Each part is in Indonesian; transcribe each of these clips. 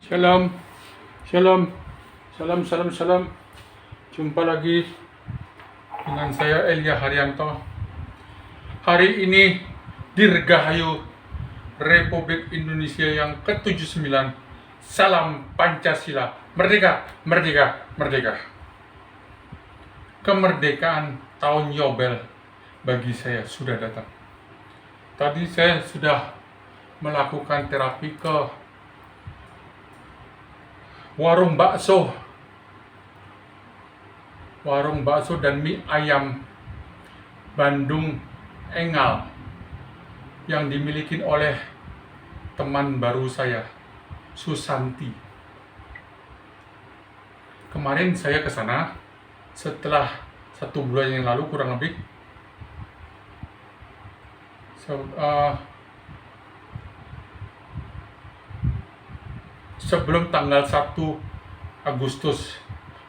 Shalom, shalom, salam, salam, salam. Jumpa lagi dengan saya Elia Haryanto. Hari ini Dirgahayu Republik Indonesia yang ke-79. Salam Pancasila. Merdeka, merdeka, merdeka. Kemerdekaan tahun Yobel bagi saya sudah datang. Tadi saya sudah melakukan terapi ke warung bakso dan mie ayam Bandung Engal yang dimiliki oleh teman baru saya, Susanti. Kemarin saya ke sana setelah 1 bulan yang lalu kurang lebih. Sebelum tanggal 1 Agustus,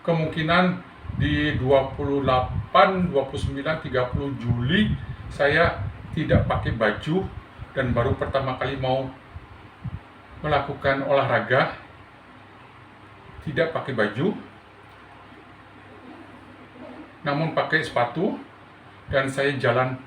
kemungkinan di 28, 29, 30 Juli saya tidak pakai baju dan baru pertama kali mau melakukan olahraga, tidak pakai baju, namun pakai sepatu, dan saya jalan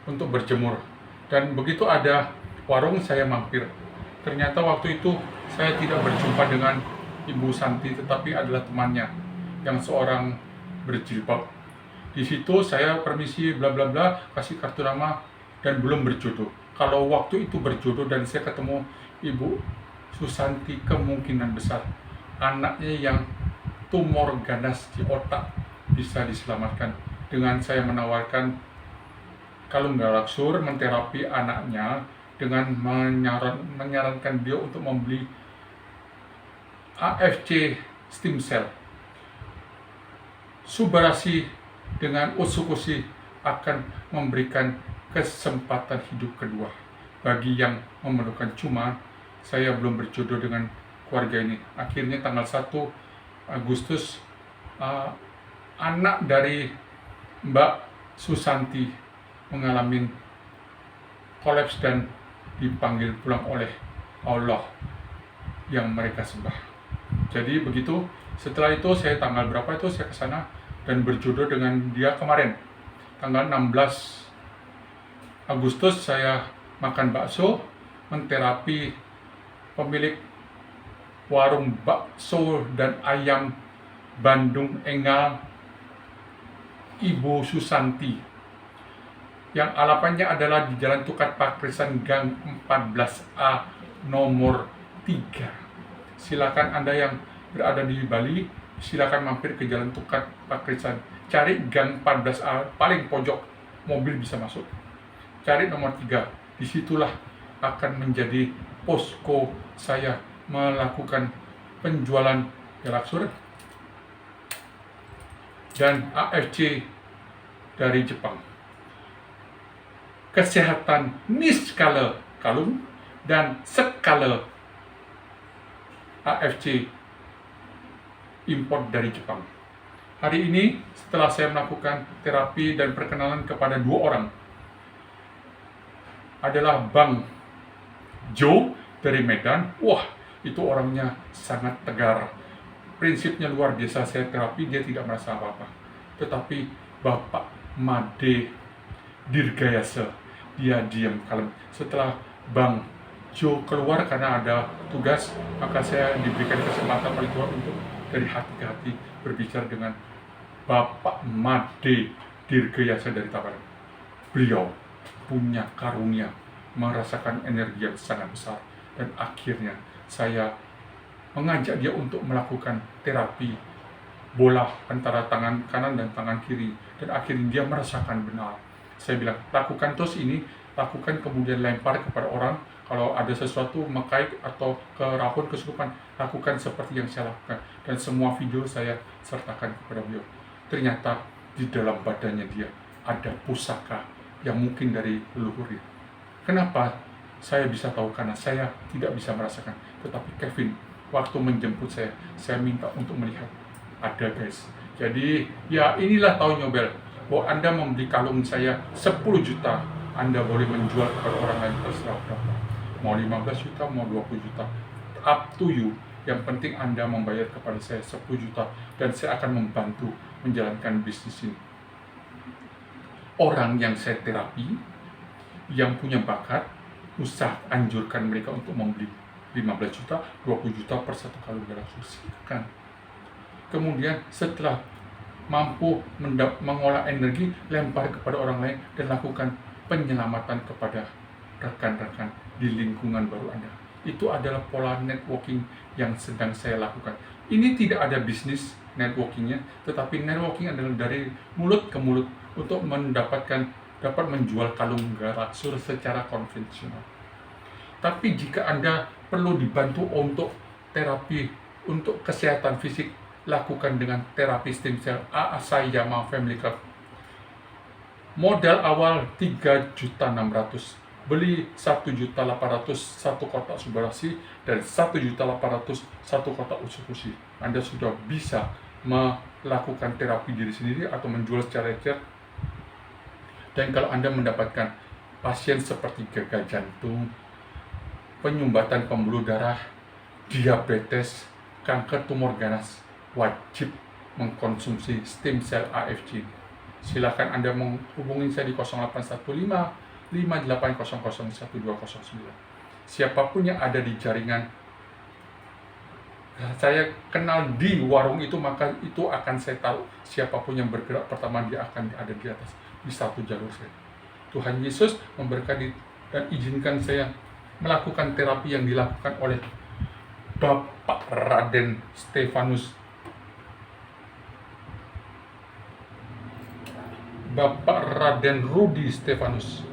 untuk berjemur. Dan begitu ada warung, saya mampir. Ternyata waktu itu saya tidak berjumpa dengan Ibu Santi, tetapi adalah temannya yang seorang berjilbab. Di situ saya permisi bla bla bla, kasih kartu nama, dan belum berjodoh. Kalau waktu itu berjodoh dan saya ketemu Ibu Susanti, kemungkinan besar anaknya yang tumor ganas di otak bisa diselamatkan dengan saya menawarkan kalung galaksur, menterapi anaknya dengan menyarankan dia untuk membeli AFC stem cell. Subarasi dengan Utsukushi akan memberikan kesempatan hidup kedua bagi yang memerlukan. Cuma saya belum berjodoh dengan keluarga ini. Akhirnya tanggal 1 Agustus anak dari Mbak Susanti mengalami kolaps dan dipanggil pulang oleh Allah yang mereka sembah. Jadi begitu. Setelah itu saya tanggal berapa itu saya ke sana dan berjodoh dengan dia kemarin. Tanggal 16 Agustus saya makan bakso, menterapi pemilik warung bakso dan ayam Bandung Engal, Ibu Susanti, yang alapannya adalah di Jalan Tukat Pakrisan Gang 14A nomor 3. Silakan Anda yang berada di Bali, silakan mampir ke Jalan Tukat Pakrisan. Cari Gang 14A paling pojok, mobil bisa masuk. Cari nomor 3. Disitulah akan menjadi posko saya melakukan penjualan galaksur dan AFC dari Jepang. Kesehatan niskala kalung dan skala AFC import dari Jepang. Hari ini setelah saya melakukan terapi dan perkenalan kepada 2 orang, adalah Bang Joe dari Medan. Wah, itu orangnya sangat tegar, prinsipnya luar biasa. Saya terapi, dia tidak merasa apa-apa. Tetapi Bapak Made Dirgayasa, dia diam kalem. Setelah Bang Joe keluar karena ada tugas, maka saya diberikan kesempatan oleh Tuhan untuk dari hati ke hati berbicara dengan Bapak Made Dirgayasa dari Tabanan. Beliau punya karunia merasakan energi yang sangat besar, dan akhirnya saya mengajak dia untuk melakukan terapi bola antara tangan kanan dan tangan kiri, dan akhirnya dia merasakan benar. Saya bilang, lakukan terus ini, lakukan kemudian lempar kepada orang. Kalau ada sesuatu mekaik atau kerapun kesurupan, lakukan seperti yang saya lakukan. Dan semua video saya sertakan kepada beliau. Ternyata di dalam badannya dia ada pusaka yang mungkin dari leluhurnya. Kenapa saya bisa tahu? Karena saya tidak bisa merasakan. Tetapi Kevin waktu menjemput saya minta untuk melihat. Ada guys. Jadi ya inilah tahun Yobel. Bahwa Anda membeli kalung saya 10 juta, Anda boleh menjual kepada orang lain terserah berapa. Mau 15 juta, mau 20 juta. up to you. Yang penting Anda membayar kepada saya 10 juta dan saya akan membantu menjalankan bisnis ini. Orang yang saya terapi, yang punya bakat, usah anjurkan mereka untuk membeli 15 juta, 20 juta per satu kali berlangsung. Silakan. Kemudian setelah mampu mengolah energi, lempar kepada orang lain dan lakukan penyelamatan kepada rekan-rekan di lingkungan baru Anda. Itu adalah pola networking yang sedang saya lakukan. Ini tidak ada bisnis networkingnya, tetapi networking adalah dari mulut ke mulut untuk dapat menjual kalung Garaksur secara konvensional. Tapi jika Anda perlu dibantu untuk terapi untuk kesehatan fisik, lakukan dengan terapi stem cell Asayama Family Club. Modal awal 3.600.000. Beli 1.800.000 satu kotak Subarashi dan 1.800.000 satu kotak Usukushi. Anda sudah bisa melakukan terapi diri sendiri atau menjual secara ecer. Dan kalau Anda mendapatkan pasien seperti gagal jantung, penyumbatan pembuluh darah, diabetes, kanker tumor ganas, wajib mengkonsumsi stem cell AFG. Silakan Anda menghubungi saya di 0815 5800 1209. Siapapun yang ada di jaringan saya kenal di warung itu, maka itu akan saya tahu siapapun yang bergerak pertama dia akan ada di atas di satu jalur saya. Tuhan Yesus memberkati dan izinkan saya melakukan terapi yang dilakukan oleh Bapak Raden Stefanus, Bapak Raden Rudi Stefanus.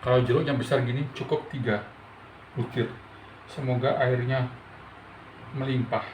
Kalau jeruk yang besar gini cukup 3 butir. Semoga airnya melimpah.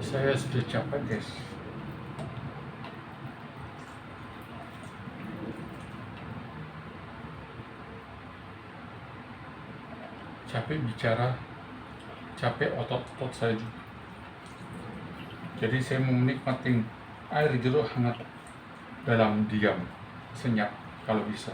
Saya sudah capek, guys. Capek bicara, capek otot-otot saya juga. Jadi saya mau menikmati air jeruk hangat dalam diam, senyap kalau bisa.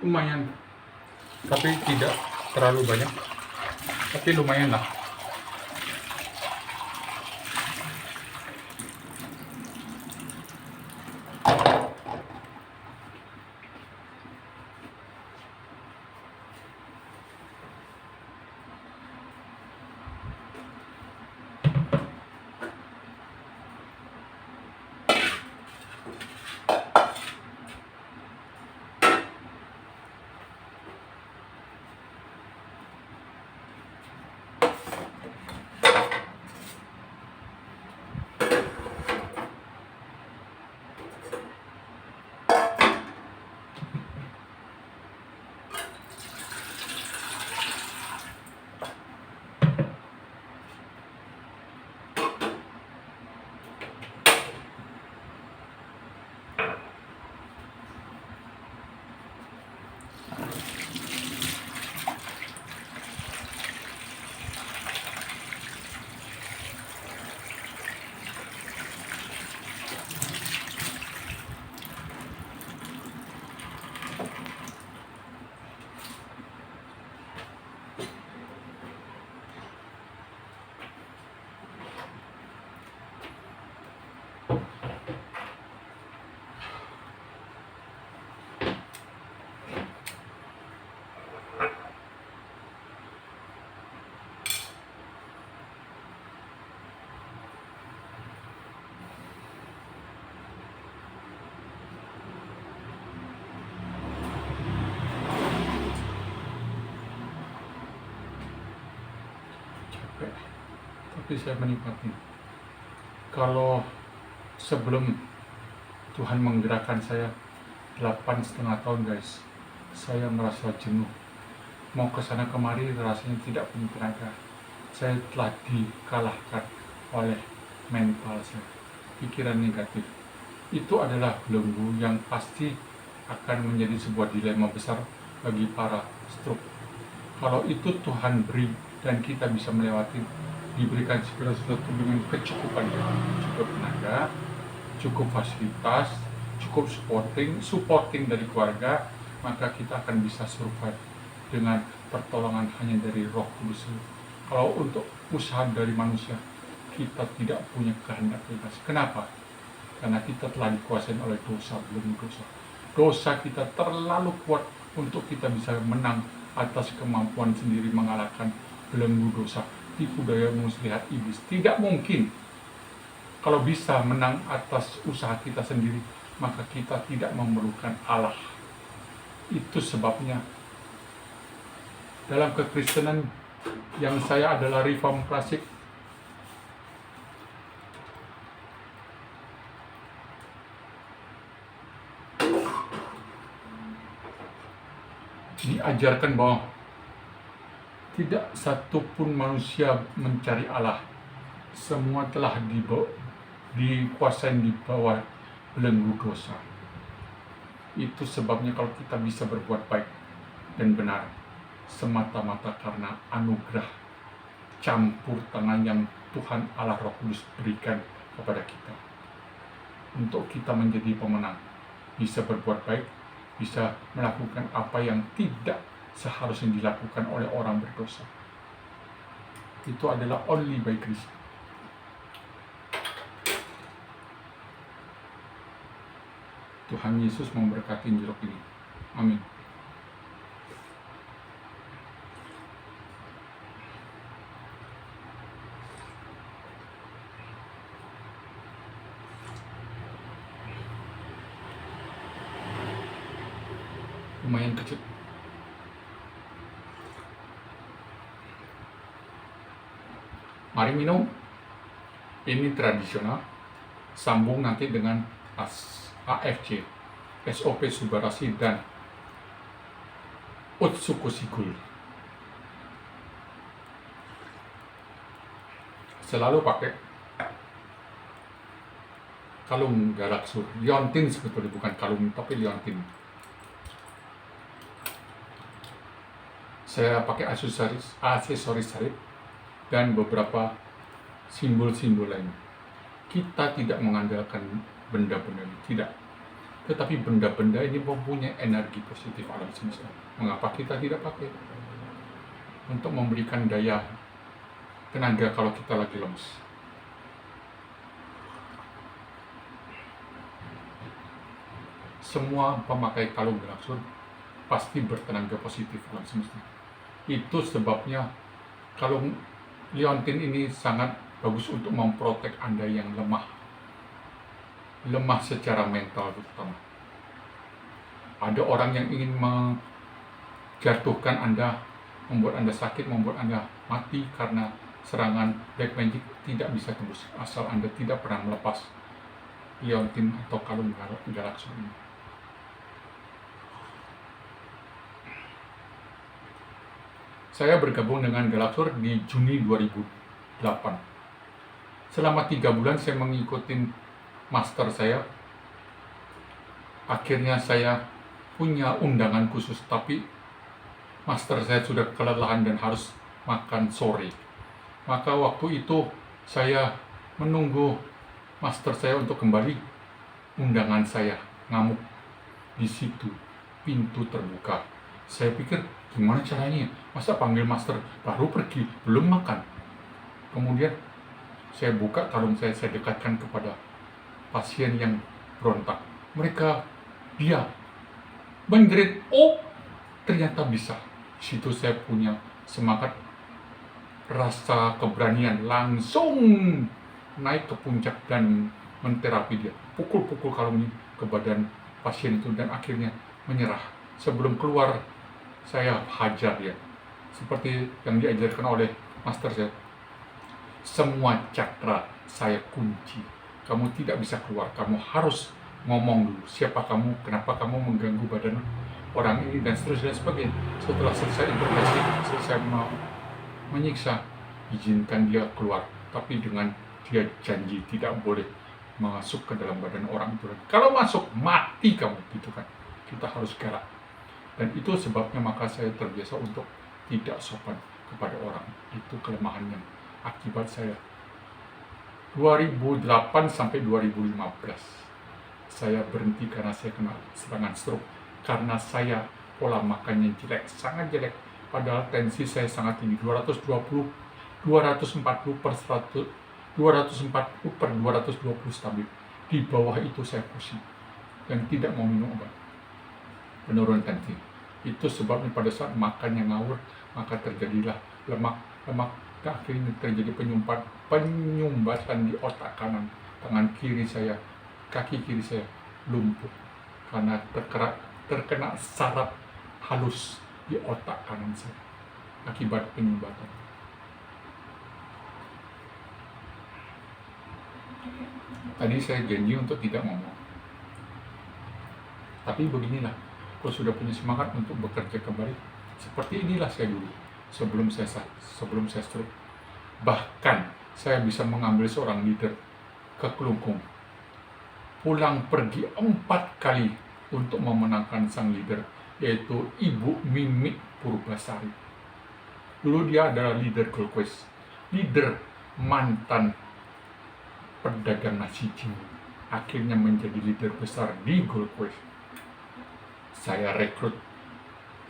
lumayan, tapi tidak terlalu banyak, tapi lumayan lah. Tapi saya menikmati. Kalau sebelum Tuhan menggerakkan saya 8,5 tahun guys, saya merasa jenuh. Mau ke sana kemari rasanya tidak punya tenaga. Saya telah dikalahkan oleh mental saya, pikiran negatif. Itu adalah belenggu yang pasti akan menjadi sebuah dilema besar bagi para stroke. Kalau itu Tuhan beri dan kita bisa melewati, diberikan segala sesuatu dengan kecukupan, cukup tenaga, cukup fasilitas, cukup supporting dari keluarga, maka kita akan bisa survive dengan pertolongan hanya dari Roh Kudus. Kalau untuk usaha dari manusia, kita tidak punya kehendak bebas. Kenapa? Karena kita telah dikuasai oleh dosa, belum dosa. Dosa kita terlalu kuat untuk kita bisa menang atas kemampuan sendiri mengalahkan belenggu dosa, tipu daya muslihat iblis. Tidak mungkin. Kalau bisa menang atas usaha kita sendiri, maka kita tidak memerlukan Allah. Itu sebabnya dalam kekristenan yang saya adalah reform klasik, diajarkan bahwa tidak satupun manusia mencari Allah. Semua telah dikuasai di bawah belenggu dosa. Itu sebabnya kalau kita bisa berbuat baik dan benar, semata-mata karena anugerah campur tangan yang Tuhan Allah Roh Kudus berikan kepada kita. Untuk kita menjadi pemenang, bisa berbuat baik, bisa melakukan apa yang tidak seharusnya dilakukan oleh orang berdosa. Itu adalah only by grace. Tuhan Yesus memberkati jeruk ini. Amin. Lumayan kecil. Mari minum. Ini tradisional. Sambung nanti dengan AFC, SOP Subarasi dan Utsukusigul. Selalu pakai kalung Galaxur, liontin sebetulnya, bukan kalung tapi liontin. Saya pakai aksesoris salib dan beberapa simbol-simbol lain. Kita tidak mengandalkan benda-benda ini, tidak. Tetapi benda-benda ini mempunyai energi positif alam semesta. Mengapa kita tidak pakai? Untuk memberikan daya tenaga kalau kita lagi lemes. Semua pemakai kalung Galaxur pasti bertenaga positif alam semesta. Itu sebabnya kalung liontin ini sangat bagus untuk memprotek Anda yang lemah secara mental terutama. Ada orang yang ingin menjatuhkan Anda, membuat Anda sakit, membuat Anda mati karena serangan black magic tidak bisa tembus asal Anda tidak pernah melepas liontin atau kalung Galaxur ini. Saya bergabung dengan Galaxur di Juni 2008. Selama 3 bulan saya mengikuti master saya. Akhirnya saya punya undangan khusus, tapi master saya sudah kelelahan dan harus makan sore. Maka waktu itu saya menunggu master saya untuk kembali. Undangan saya ngamuk di situ, pintu terbuka. Saya pikir, gimana caranya? Masa panggil master baru pergi, belum makan? Kemudian saya buka kalung saya dekatkan kepada pasien yang berontak. Mereka diam, menjerit, oh ternyata bisa. Di situ saya punya semangat, rasa keberanian, langsung naik ke puncak dan menterapi dia. Pukul-pukul kalung ini ke badan pasien itu dan akhirnya menyerah. Sebelum keluar, saya hajar dia seperti yang diajarkan oleh master saya. Semua cakra saya kunci. Kamu tidak bisa keluar, kamu harus ngomong dulu. Siapa kamu, kenapa kamu mengganggu badan orang ini, dan seterusnya dan sebagainya. Setelah selesai intervensi, selesai menyiksa, izinkan dia keluar, tapi dengan dia janji tidak boleh masuk ke dalam badan orang itu. Kalau masuk, mati kamu, gitu kan. Kita harus galak. Dan itu sebabnya maka saya terbiasa untuk tidak sopan kepada orang. Itu kelemahannya. Akibat saya 2008 sampai 2015 saya berhenti karena saya kena serangan stroke. Karena saya pola makannya jelek, sangat jelek. Padahal tensi saya sangat tinggi, 240 per 100, 240 per 220 stabil. Di bawah itu saya pusing dan tidak mau minum obat penurun tensi. Itu sebabnya pada saat makannya ngawur, maka terjadilah lemak, dan akhirnya terjadi penyumbatan di otak kanan. Tangan kiri saya, kaki kiri saya lumpuh karena terkena saraf halus di otak kanan saya akibat penyumbatan. Tadi saya janji untuk tidak ngomong, tapi beginilah, aku sudah punya semangat untuk bekerja kembali. Seperti inilah saya dulu sebelum saya stroke. Bahkan saya bisa mengambil seorang leader ke Kelungkung, pulang pergi 4 kali untuk memenangkan sang leader, yaitu Ibu Mimi Purbasari. Dulu dia adalah leader Gold Quest, leader mantan pedagang nasi jingu, akhirnya menjadi leader besar di Gold Quest. Saya rekrut,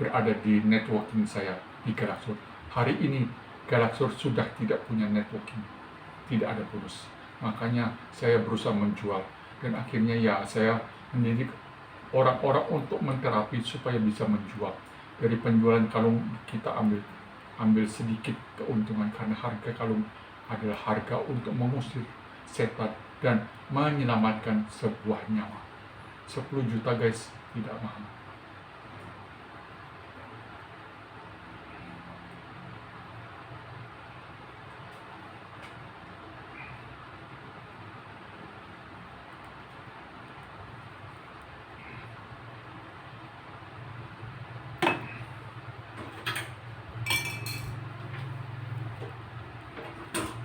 berada di networking saya di Galaxur. Hari ini Galaxur sudah tidak punya networking, tidak ada bonus. Makanya saya berusaha menjual, dan akhirnya ya saya mendidik orang-orang untuk menterapi supaya bisa menjual. Dari penjualan kalung kita ambil sedikit keuntungan, karena harga kalung adalah harga untuk mengusir setan dan menyelamatkan sebuah nyawa. 10 juta guys, tidak mahal.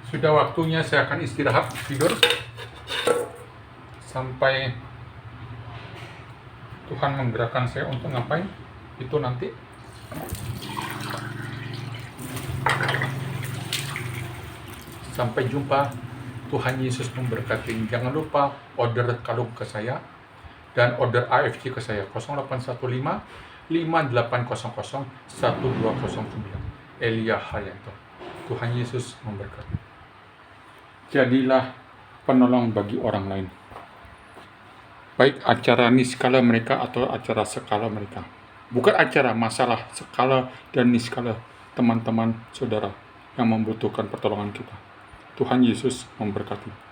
Sudah waktunya saya akan istirahat, tidur sampai Tuhan menggerakkan saya untuk ngapain, itu nanti. Sampai jumpa, Tuhan Yesus memberkati. Jangan lupa order kalung ke saya dan order AFC ke saya 0815 5800 1209. Elia Haryanto. Tuhan Yesus memberkati. Jadilah penolong bagi orang lain, baik acara niskala mereka atau acara skala mereka. Bukan acara, masalah skala dan niskala teman-teman saudara yang membutuhkan pertolongan kita. Tuhan Yesus memberkati.